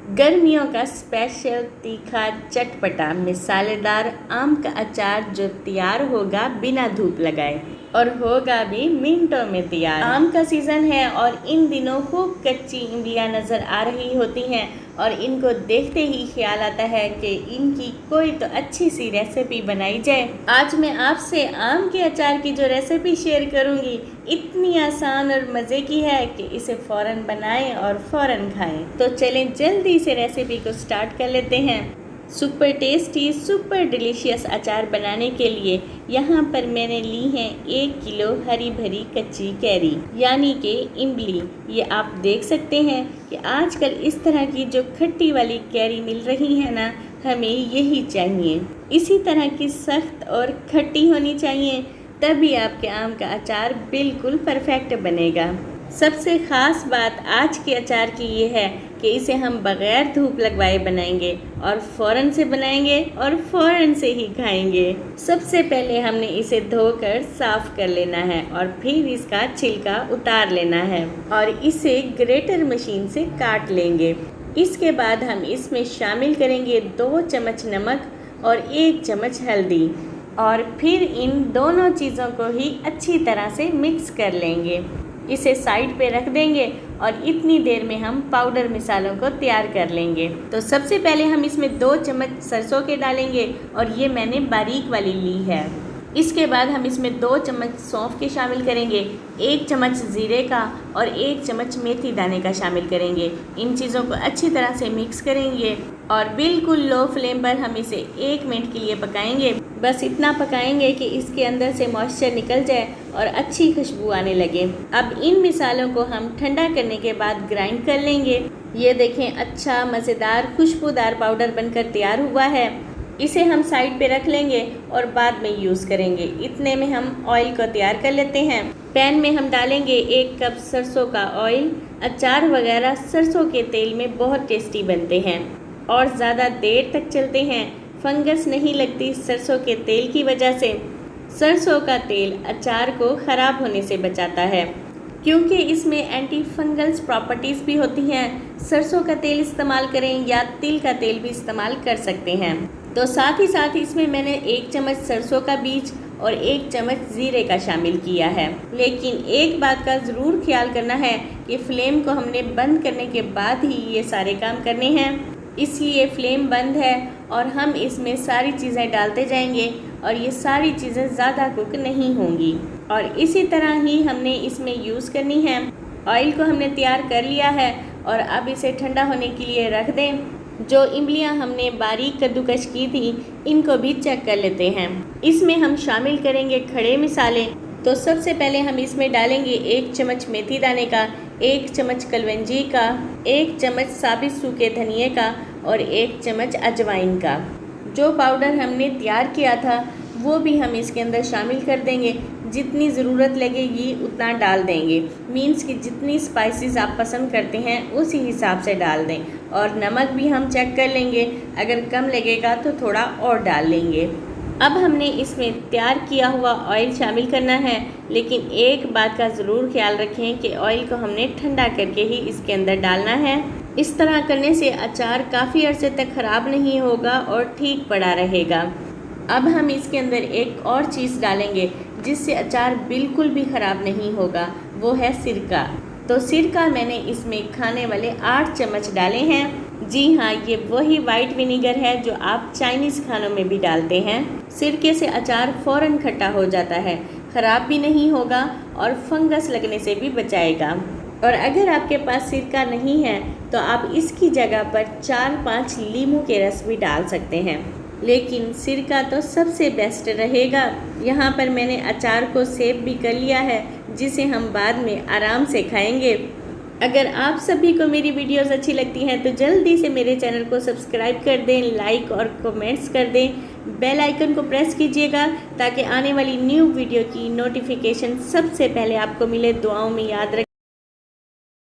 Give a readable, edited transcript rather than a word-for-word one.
गर्मियों का स्पेशल तीखा चटपटा मिसालेदार आम का अचार जो तैयार होगा बिना धूप लगाए और होगा भी मिनटों में तैयार। आम का सीज़न है और इन दिनों खूब कच्ची इमलियाँ नज़र आ रही होती हैं और इनको देखते ही ख्याल आता है कि इनकी कोई तो अच्छी सी रेसिपी बनाई जाए। आज मैं आपसे आम के अचार की जो रेसिपी शेयर करूंगी इतनी आसान और मज़े की है कि इसे फ़ौरन बनाएं और फ़ौरन खाएं। तो चलें जल्दी से रेसिपी को स्टार्ट कर लेते हैं। सुपर टेस्टी सुपर डिलीशियस अचार बनाने के लिए यहाँ पर मैंने ली हैं 1 किलो हरी भरी कच्ची कैरी यानी कि इमली। ये आप देख सकते हैं कि आजकल इस तरह की जो खट्टी वाली कैरी मिल रही है ना, हमें यही चाहिए। इसी तरह की सख्त और खट्टी होनी चाहिए, तभी आपके आम का अचार बिल्कुल परफेक्ट बनेगा। सबसे ख़ास बात आज के अचार की ये है कि इसे हम बग़ैर धूप लगवाए बनाएंगे और फ़ौरन से बनाएंगे और फ़ौरन से ही खाएंगे। सबसे पहले हमने इसे धोकर साफ़ कर लेना है और फिर इसका छिलका उतार लेना है और इसे ग्रेटर मशीन से काट लेंगे। इसके बाद हम इसमें शामिल करेंगे 2 चम्मच नमक और 1 चम्मच हल्दी और फिर इन दोनों चीज़ों को ही अच्छी तरह से मिक्स कर लेंगे। इसे साइड पे रख देंगे और इतनी देर में हम पाउडर मिसालों को तैयार कर लेंगे। तो सबसे पहले हम इसमें 2 चम्मच सरसों के डालेंगे और ये मैंने बारीक वाली ली है। इसके बाद हम इसमें 2 चम्मच सौंफ के शामिल करेंगे, 1 चम्मच ज़ीरे का और 1 चम्मच मेथी दाने का शामिल करेंगे। इन चीज़ों को अच्छी तरह से मिक्स करेंगे और बिल्कुल लो फ्लेम पर हम इसे 1 मिनट के लिए पकाएंगे। बस इतना पकाएंगे कि इसके अंदर से मॉइस्चर निकल जाए और अच्छी खुशबू आने लगे। अब इन मिसालों को हम ठंडा करने के बाद ग्राइंड कर लेंगे। ये देखें, अच्छा मज़ेदार खुशबूदार पाउडर बनकर तैयार हुआ है। इसे हम साइड पे रख लेंगे और बाद में यूज़ करेंगे। इतने में हम ऑयल को तैयार कर लेते हैं। पैन में हम डालेंगे 1 कप सरसों का ऑयल। अचार वगैरह सरसों के तेल में बहुत टेस्टी बनते हैं और ज़्यादा देर तक चलते हैं। फंगस नहीं लगती सरसों के तेल की वजह से। सरसों का तेल अचार को ख़राब होने से बचाता है क्योंकि इसमें एंटी फंगल्स प्रॉपर्टीज़ भी होती हैं। सरसों का तेल इस्तेमाल करें या तिल का तेल भी इस्तेमाल कर सकते हैं। तो साथ ही साथ इसमें मैंने 1 चम्मच सरसों का बीज और 1 चम्मच ज़ीरे का शामिल किया है। लेकिन एक बात का ज़रूर ख्याल करना है कि फ्लेम को हमने बंद करने के बाद ही ये सारे काम करने हैं, इसलिए फ्लेम बंद है और हम इसमें सारी चीज़ें डालते जाएंगे और ये सारी चीज़ें ज़्यादा कुक नहीं होंगी। और इसी तरह ही हमने इसमें यूज़ करनी है। ऑयल को हमने तैयार कर लिया है और अब इसे ठंडा होने के लिए रख दें। जो इमलियाँ हमने बारीक कद्दूकश की थी इनको भी चेक कर लेते हैं। इसमें हम शामिल करेंगे खड़े मिसाले। तो सबसे पहले हम इसमें डालेंगे 1 चम्मच मेथी दाने का, 1 चम्मच कलवंजी का, 1 चम्मच साबित सूखे धनिए का और 1 चम्मच अजवाइन का। जो पाउडर हमने तैयार किया था वो भी हम इसके अंदर शामिल कर देंगे। जितनी ज़रूरत लगेगी उतना डाल देंगे। मीन्स कि जितनी स्पाइसेस आप पसंद करते हैं उसी हिसाब से डाल दें। और नमक भी हम चेक कर लेंगे, अगर कम लगेगा तो थोड़ा और डाल लेंगे। अब हमने इसमें तैयार किया हुआ ऑयल शामिल करना है, लेकिन एक बात का ज़रूर ख्याल रखें कि ऑयल को हमने ठंडा करके ही इसके अंदर डालना है। इस तरह करने से अचार काफ़ी अरसे तक ख़राब नहीं होगा और ठीक पड़ा रहेगा। अब हम इसके अंदर एक और चीज़ डालेंगे जिससे अचार बिल्कुल भी ख़राब नहीं होगा, वो है सिरका। तो सिरका मैंने इसमें खाने वाले 8 चम्मच डाले हैं। जी हाँ, ये वही वाइट विनीगर है जो आप चाइनीज़ खानों में भी डालते हैं। सिरके से अचार फ़ौरन खट्टा हो जाता है, ख़राब भी नहीं होगा और फंगस लगने से भी बचाएगा। और अगर आपके पास सिरका नहीं है तो आप इसकी जगह पर 4-5 नींबू के रस भी डाल सकते हैं, लेकिन सिरका तो सबसे बेस्ट रहेगा। यहाँ पर मैंने अचार को सेव भी कर लिया है जिसे हम बाद में आराम से खाएंगे। अगर आप सभी को मेरी वीडियोस अच्छी लगती हैं तो जल्दी से मेरे चैनल को सब्सक्राइब कर दें, लाइक और कमेंट्स कर दें, बेल आइकन को प्रेस कीजिएगा ताकि आने वाली न्यू वीडियो की नोटिफिकेशन सबसे पहले आपको मिले। दुआओं में याद रखें।